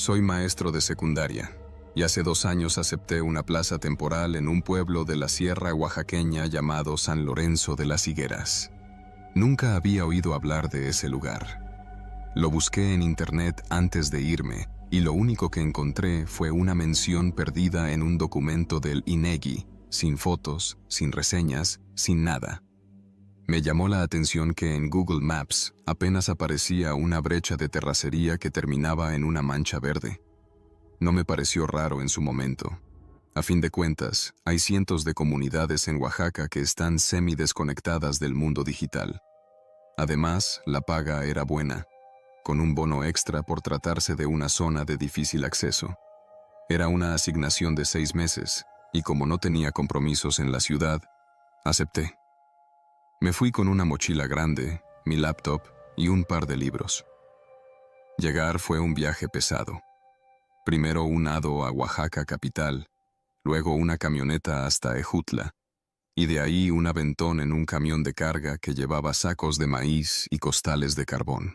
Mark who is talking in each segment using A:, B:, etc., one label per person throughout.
A: Soy maestro de secundaria y hace 2 años acepté una plaza temporal en un pueblo de la sierra oaxaqueña llamado San Lorenzo de las Higueras. Nunca había oído hablar de ese lugar. Lo busqué en internet antes de irme y lo único que encontré fue una mención perdida en un documento del INEGI, sin fotos, sin reseñas, sin nada. Me llamó la atención que en Google Maps apenas aparecía una brecha de terracería que terminaba en una mancha verde. No me pareció raro en su momento. A fin de cuentas, hay cientos de comunidades en Oaxaca que están semi-desconectadas del mundo digital. Además, la paga era buena, con un bono extra por tratarse de una zona de difícil acceso. Era una asignación de 6 meses, y como no tenía compromisos en la ciudad, acepté. Me fui con una mochila grande, mi laptop y un par de libros. Llegar fue un viaje pesado. Primero un nado a Oaxaca capital, luego una camioneta hasta Ejutla, y de ahí un aventón en un camión de carga que llevaba sacos de maíz y costales de carbón.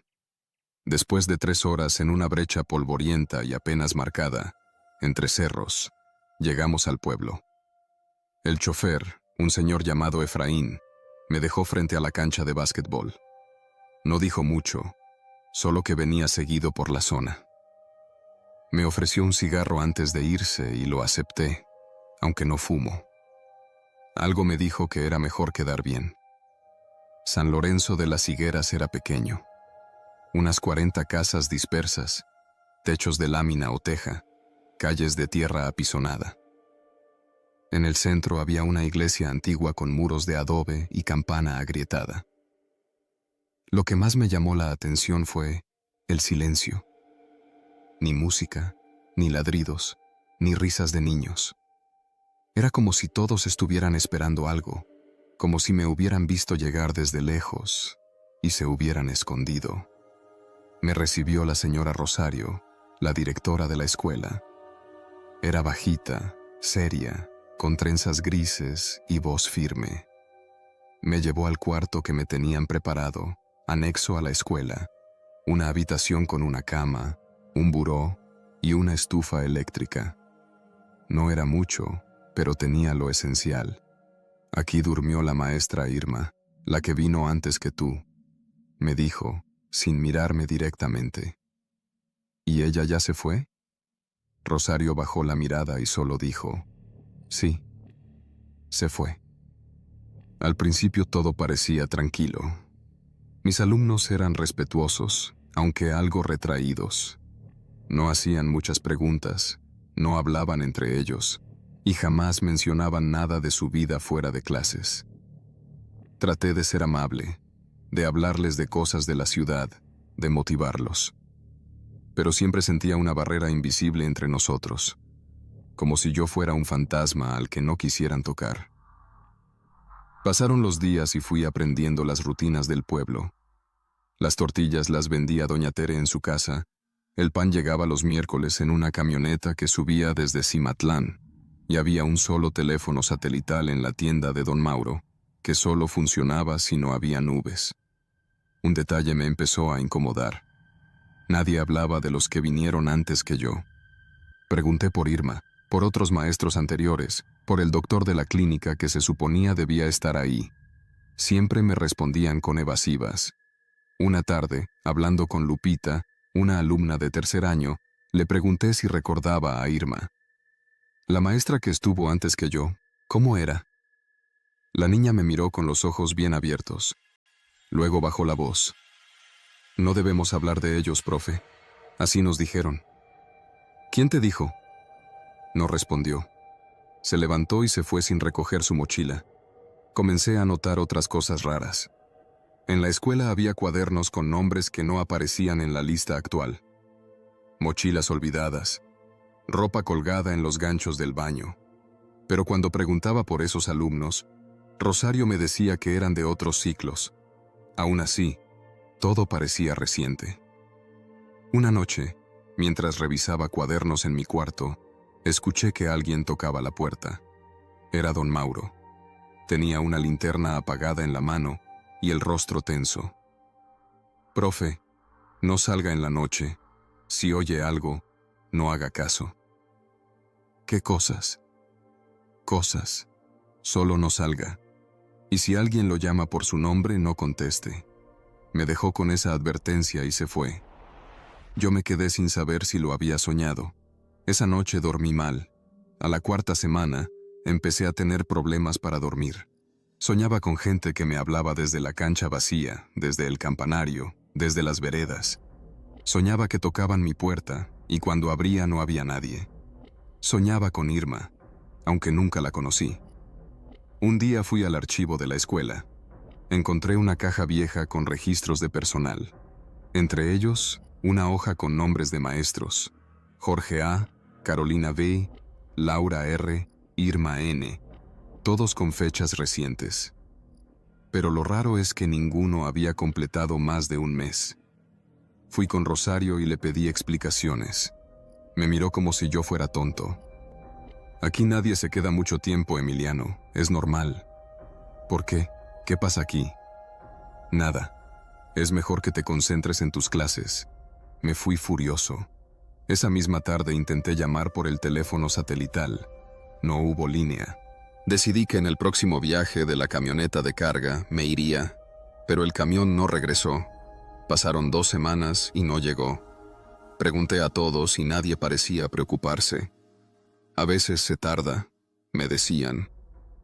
A: Después de 3 horas en una brecha polvorienta y apenas marcada, entre cerros, llegamos al pueblo. El chofer, un señor llamado Efraín, me dejó frente a la cancha de básquetbol. No dijo mucho, solo que venía seguido por la zona. Me ofreció un cigarro antes de irse y lo acepté, aunque no fumo. Algo me dijo que era mejor quedar bien. San Lorenzo de las Higueras era pequeño. Unas 40 casas dispersas, techos de lámina o teja, calles de tierra apisonada. En el centro había una iglesia antigua con muros de adobe y campana agrietada. Lo que más me llamó la atención fue el silencio. Ni música, ni ladridos, ni risas de niños. Era como si todos estuvieran esperando algo, como si me hubieran visto llegar desde lejos y se hubieran escondido. Me recibió la señora Rosario, la directora de la escuela. Era bajita, seria, con trenzas grises y voz firme. Me llevó al cuarto que me tenían preparado, anexo a la escuela, una habitación con una cama, un buró y una estufa eléctrica. No era mucho, pero tenía lo esencial. Aquí durmió la maestra Irma, la que vino antes que tú, me dijo, sin mirarme directamente. ¿Y ella ya se fue? Rosario bajó la mirada y solo dijo, sí, se fue. Al principio todo parecía tranquilo. Mis alumnos eran respetuosos, aunque algo retraídos. No hacían muchas preguntas, no hablaban entre ellos, y jamás mencionaban nada de su vida fuera de clases. Traté de ser amable, de hablarles de cosas de la ciudad, de motivarlos. Pero siempre sentía una barrera invisible entre nosotros, como si yo fuera un fantasma al que no quisieran tocar. Pasaron los días y fui aprendiendo las rutinas del pueblo. Las tortillas las vendía doña Tere en su casa, el pan llegaba los miércoles en una camioneta que subía desde Cimatlán, y había un solo teléfono satelital en la tienda de don Mauro, que solo funcionaba si no había nubes. Un detalle me empezó a incomodar. Nadie hablaba de los que vinieron antes que yo. Pregunté por Irma, por otros maestros anteriores, por el doctor de la clínica que se suponía debía estar ahí. Siempre me respondían con evasivas. Una tarde, hablando con Lupita, una alumna de 3er año, le pregunté si recordaba a Irma. La maestra que estuvo antes que yo, ¿cómo era? La niña me miró con los ojos bien abiertos. Luego bajó la voz. No debemos hablar de ellos, profe. Así nos dijeron. ¿Quién te dijo? No respondió. Se levantó y se fue sin recoger su mochila. Comencé a notar otras cosas raras. En la escuela había cuadernos con nombres que no aparecían en la lista actual. Mochilas olvidadas. Ropa colgada en los ganchos del baño. Pero cuando preguntaba por esos alumnos, Rosario me decía que eran de otros ciclos. Aún así, todo parecía reciente. Una noche, mientras revisaba cuadernos en mi cuarto, escuché que alguien tocaba la puerta. Era don Mauro. Tenía una linterna apagada en la mano y el rostro tenso. Profe, no salga en la noche. Si oye algo, no haga caso. ¿Qué cosas? Cosas. Solo no salga. Y si alguien lo llama por su nombre, no conteste. Me dejó con esa advertencia y se fue. Yo me quedé sin saber si lo había soñado. Esa noche dormí mal. A la cuarta semana, empecé a tener problemas para dormir. Soñaba con gente que me hablaba desde la cancha vacía, desde el campanario, desde las veredas. Soñaba que tocaban mi puerta y cuando abría no había nadie. Soñaba con Irma, aunque nunca la conocí. Un día fui al archivo de la escuela. Encontré una caja vieja con registros de personal. Entre ellos, una hoja con nombres de maestros. Jorge A., Carolina B., Laura R., Irma N., todos con fechas recientes. Pero lo raro es que ninguno había completado más de un mes. Fui con Rosario y le pedí explicaciones. Me miró como si yo fuera tonto. Aquí nadie se queda mucho tiempo, Emiliano. Es normal. ¿Por qué? ¿Qué pasa aquí? Nada. Es mejor que te concentres en tus clases. Me fui furioso. Esa misma tarde intenté llamar por el teléfono satelital. No hubo línea. Decidí que en el próximo viaje de la camioneta de carga me iría, pero el camión no regresó. Pasaron 2 semanas y no llegó. Pregunté a todos y nadie parecía preocuparse. A veces se tarda, me decían.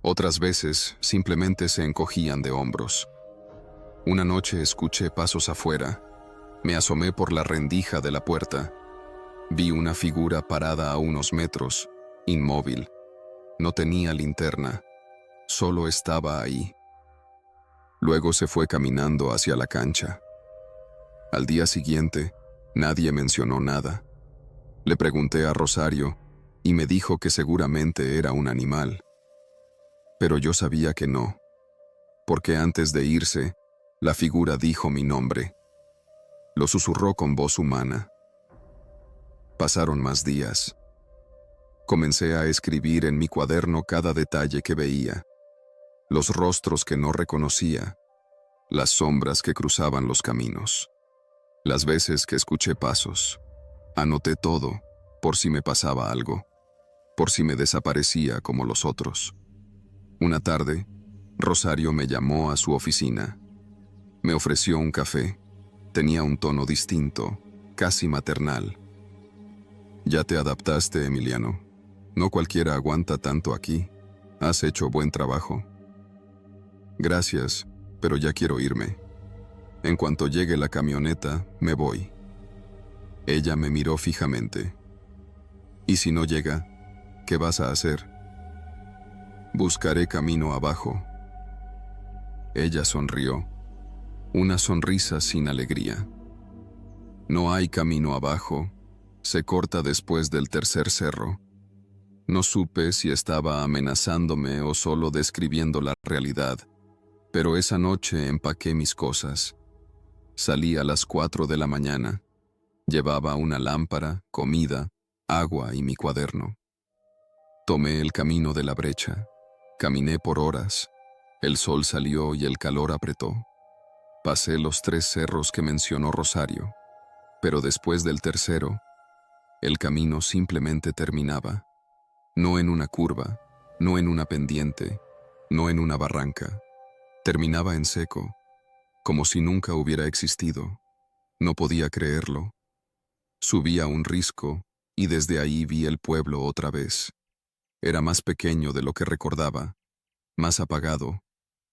A: Otras veces simplemente se encogían de hombros. Una noche escuché pasos afuera. Me asomé por la rendija de la puerta. Vi una figura parada a unos metros, inmóvil. No tenía linterna, solo estaba ahí. Luego se fue caminando hacia la cancha. Al día siguiente, nadie mencionó nada. Le pregunté a Rosario y me dijo que seguramente era un animal. Pero yo sabía que no, porque antes de irse, la figura dijo mi nombre. Lo susurró con voz humana. Pasaron más días. Comencé a escribir en mi cuaderno cada detalle que veía, los rostros que no reconocía, las sombras que cruzaban los caminos, las veces que escuché pasos. Anoté todo, por si me pasaba algo, por si me desaparecía como los otros. Una tarde, Rosario me llamó a su oficina. Me ofreció un café. Tenía un tono distinto, casi maternal. «Ya te adaptaste, Emiliano. No cualquiera aguanta tanto aquí. Has hecho buen trabajo». «Gracias, pero ya quiero irme. En cuanto llegue la camioneta, me voy». Ella me miró fijamente. «¿Y si no llega? ¿Qué vas a hacer?» «Buscaré camino abajo». Ella sonrió. Una sonrisa sin alegría. «No hay camino abajo. Se corta después del tercer cerro». No supe si estaba amenazándome o solo describiendo la realidad, pero esa noche empaqué mis cosas. Salí a las 4 de la mañana. Llevaba una lámpara, comida, agua y mi cuaderno. Tomé el camino de la brecha. Caminé por horas. El sol salió y el calor apretó. Pasé los 3 cerros que mencionó Rosario, pero después del tercero, el camino simplemente terminaba. No en una curva, no en una pendiente, no en una barranca. Terminaba en seco, como si nunca hubiera existido. No podía creerlo. Subí a un risco y desde ahí vi el pueblo otra vez. Era más pequeño de lo que recordaba, más apagado,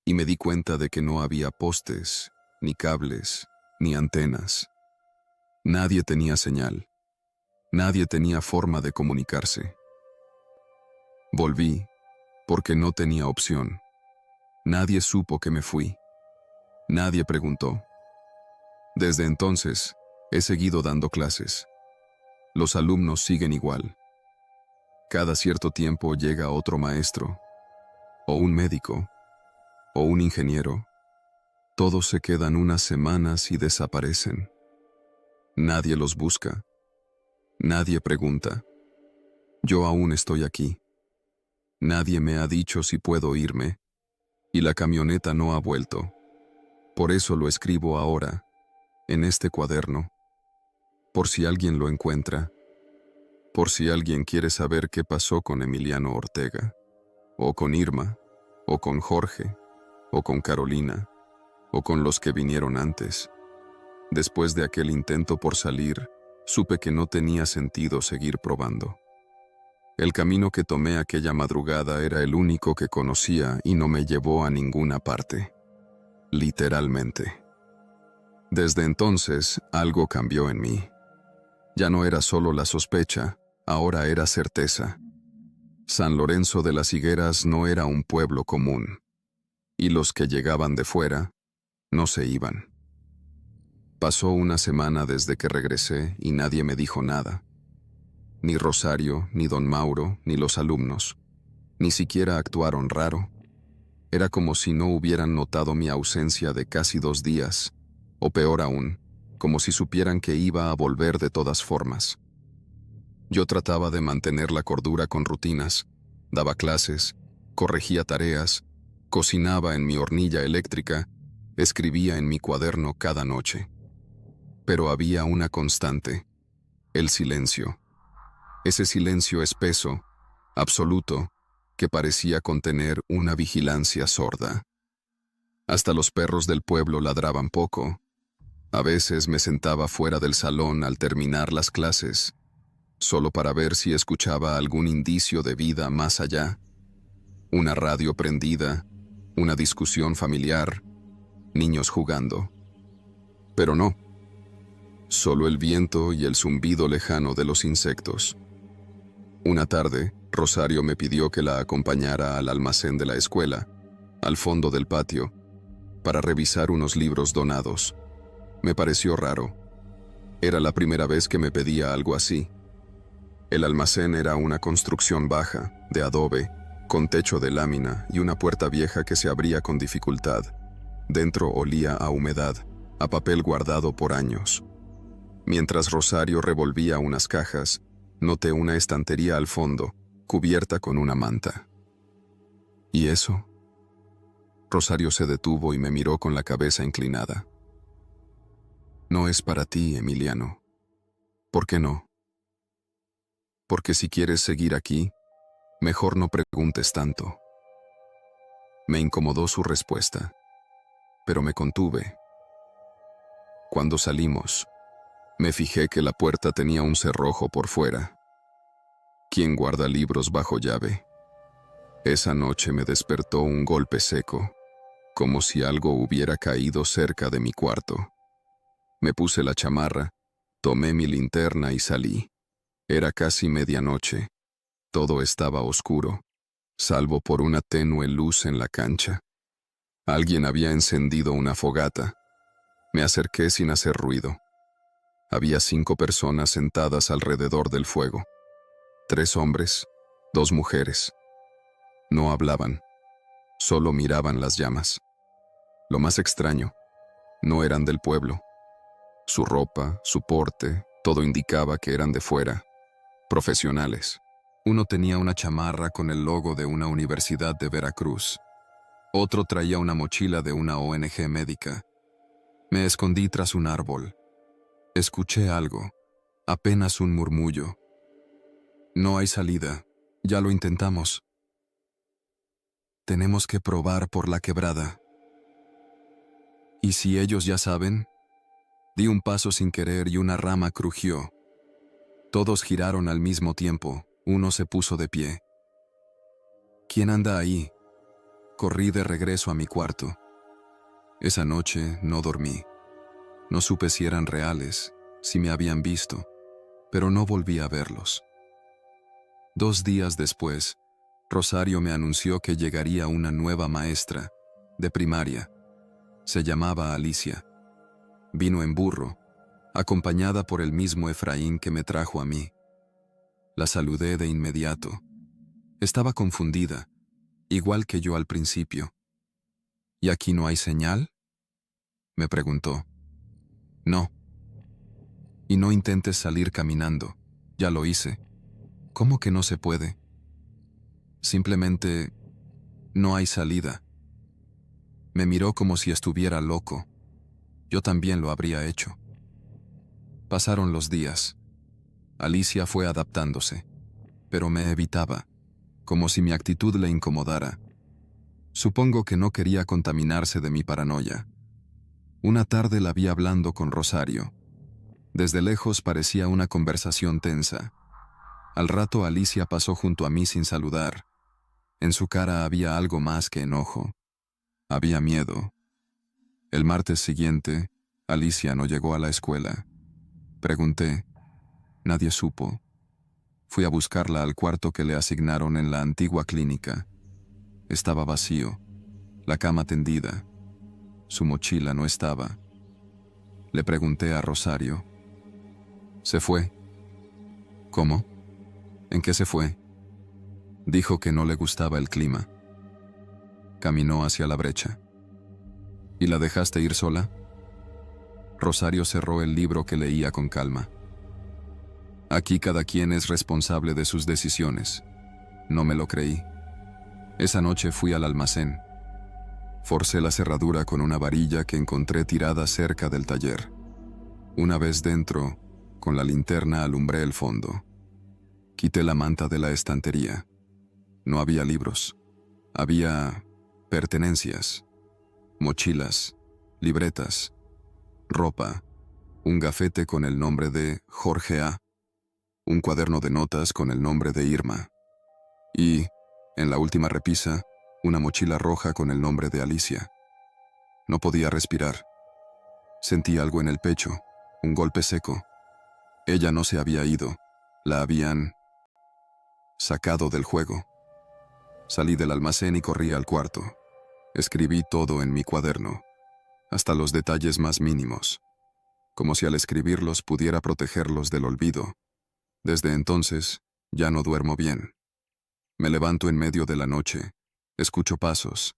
A: y me di cuenta de que no había postes, ni cables, ni antenas. Nadie tenía señal. Nadie tenía forma de comunicarse. Volví, porque no tenía opción. Nadie supo que me fui. Nadie preguntó. Desde entonces, he seguido dando clases. Los alumnos siguen igual. Cada cierto tiempo llega otro maestro, o un médico, o un ingeniero. Todos se quedan unas semanas y desaparecen. Nadie los busca. Nadie pregunta. Yo aún estoy aquí. Nadie me ha dicho si puedo irme, y la camioneta no ha vuelto. Por eso lo escribo ahora, en este cuaderno, por si alguien lo encuentra. Por si alguien quiere saber qué pasó con Emiliano Ortega, o con Irma, o con Jorge, o con Carolina, o con los que vinieron antes. Después de aquel intento por salir, supe que no tenía sentido seguir probando. El camino que tomé aquella madrugada era el único que conocía y no me llevó a ninguna parte. Literalmente. Desde entonces, algo cambió en mí. Ya no era solo la sospecha, ahora era certeza. San Lorenzo de las Higueras no era un pueblo común, y los que llegaban de fuera no se iban. Pasó una semana desde que regresé y nadie me dijo nada. Ni Rosario, ni don Mauro, ni los alumnos. Ni siquiera actuaron raro. Era como si no hubieran notado mi ausencia de casi 2 días, o peor aún, como si supieran que iba a volver de todas formas. Yo trataba de mantener la cordura con rutinas, daba clases, corregía tareas, cocinaba en mi hornilla eléctrica, escribía en mi cuaderno cada noche. Pero había una constante: el silencio. Ese silencio espeso, absoluto, que parecía contener una vigilancia sorda. Hasta los perros del pueblo ladraban poco. A veces me sentaba fuera del salón al terminar las clases, solo para ver si escuchaba algún indicio de vida más allá. Una radio prendida, una discusión familiar, niños jugando. Pero no. Solo el viento y el zumbido lejano de los insectos. Una tarde, Rosario me pidió que la acompañara al almacén de la escuela, al fondo del patio, para revisar unos libros donados. Me pareció raro. Era la primera vez que me pedía algo así. El almacén era una construcción baja, de adobe, con techo de lámina y una puerta vieja que se abría con dificultad. Dentro olía a humedad, a papel guardado por años. Mientras Rosario revolvía unas cajas, noté una estantería al fondo, cubierta con una manta. ¿Y eso? Rosario se detuvo y me miró con la cabeza inclinada. No es para ti, Emiliano. ¿Por qué no? Porque si quieres seguir aquí, mejor no preguntes tanto. Me incomodó su respuesta, pero me contuve. Cuando salimos, me fijé que la puerta tenía un cerrojo por fuera. ¿Quién guarda libros bajo llave? Esa noche me despertó un golpe seco, como si algo hubiera caído cerca de mi cuarto. Me puse la chamarra, tomé mi linterna y salí. Era casi medianoche. Todo estaba oscuro, salvo por una tenue luz en la cancha. Alguien había encendido una fogata. Me acerqué sin hacer ruido. Había 5 personas sentadas alrededor del fuego. 3 hombres, 2 mujeres. No hablaban, solo miraban las llamas. Lo más extraño, no eran del pueblo. Su ropa, su porte, todo indicaba que eran de fuera, profesionales. Uno tenía una chamarra con el logo de una universidad de Veracruz. Otro traía una mochila de una ONG médica. Me escondí tras un árbol. Escuché algo, apenas un murmullo. No hay salida, ya lo intentamos. Tenemos que probar por la quebrada. ¿Y si ellos ya saben? Di un paso sin querer y una rama crujió. Todos giraron al mismo tiempo, uno se puso de pie. ¿Quién anda ahí? Corrí de regreso a mi cuarto. Esa noche no dormí. No supe si eran reales, si me habían visto, pero no volví a verlos. 2 días después, Rosario me anunció que llegaría una nueva maestra, de primaria. Se llamaba Alicia. Vino en burro, acompañada por el mismo Efraín que me trajo a mí. La saludé de inmediato. Estaba confundida, igual que yo al principio. ¿Y aquí no hay señal?, me preguntó. No. Y no intentes salir caminando, ya lo hice. ¿Cómo que no se puede? Simplemente no hay salida. Me miró como si estuviera loco. Yo también lo habría hecho. Pasaron los días. Alicia fue adaptándose, pero me evitaba, como si mi actitud le incomodara. Supongo que no quería contaminarse de mi paranoia. Una tarde la vi hablando con Rosario. Desde lejos parecía una conversación tensa. Al rato Alicia pasó junto a mí sin saludar. En su cara había algo más que enojo. Había miedo. El martes siguiente, Alicia no llegó a la escuela. Pregunté. Nadie supo. Fui a buscarla al cuarto que le asignaron en la antigua clínica. Estaba vacío, la cama tendida. Su mochila no estaba. Le pregunté a Rosario. ¿Se fue? ¿Cómo? ¿En qué se fue? Dijo que no le gustaba el clima. Caminó hacia la brecha. ¿Y la dejaste ir sola? Rosario cerró el libro que leía con calma. Aquí cada quien es responsable de sus decisiones. No me lo creí. Esa noche fui al almacén. Forcé la cerradura con una varilla que encontré tirada cerca del taller. Una vez dentro, con la linterna alumbré el fondo. Quité la manta de la estantería. No había libros. Había pertenencias, mochilas, libretas, ropa, un gafete con el nombre de Jorge A., un cuaderno de notas con el nombre de Irma y, en la última repisa, una mochila roja con el nombre de Alicia. No podía respirar. Sentí algo en el pecho, un golpe seco. Ella no se había ido, la habían sacado del juego. Salí del almacén y corrí al cuarto. Escribí todo en mi cuaderno, hasta los detalles más mínimos, como si al escribirlos pudiera protegerlos del olvido. Desde entonces, ya no duermo bien. Me levanto en medio de la noche, escucho pasos,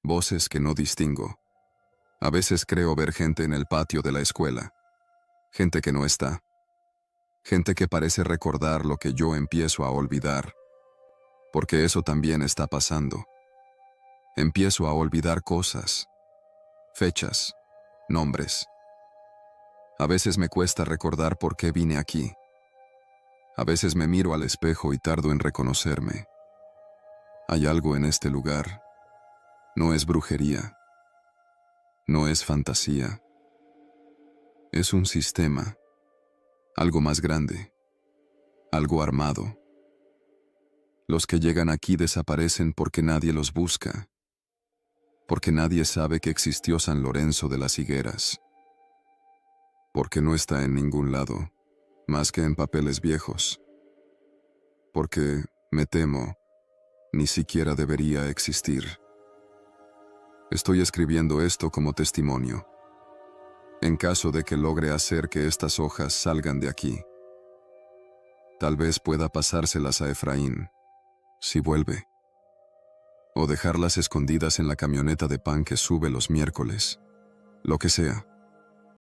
A: voces que no distingo. A veces creo ver gente en el patio de la escuela, gente que no está, gente que parece recordar lo que yo empiezo a olvidar, porque eso también está pasando. Empiezo a olvidar cosas, fechas, nombres. A veces me cuesta recordar por qué vine aquí. A veces me miro al espejo y tardo en reconocerme. Hay algo en este lugar. No es brujería. No es fantasía. Es un sistema. Algo más grande. Algo armado. Los que llegan aquí desaparecen porque nadie los busca. Porque nadie sabe que existió San Lorenzo de las Higueras. Porque no está en ningún lado, más que en papeles viejos. Porque, me temo, ni siquiera debería existir. Estoy escribiendo esto como testimonio, en caso de que logre hacer que estas hojas salgan de aquí. Tal vez pueda pasárselas a Efraín, si vuelve. O dejarlas escondidas en la camioneta de pan que sube los miércoles. Lo que sea.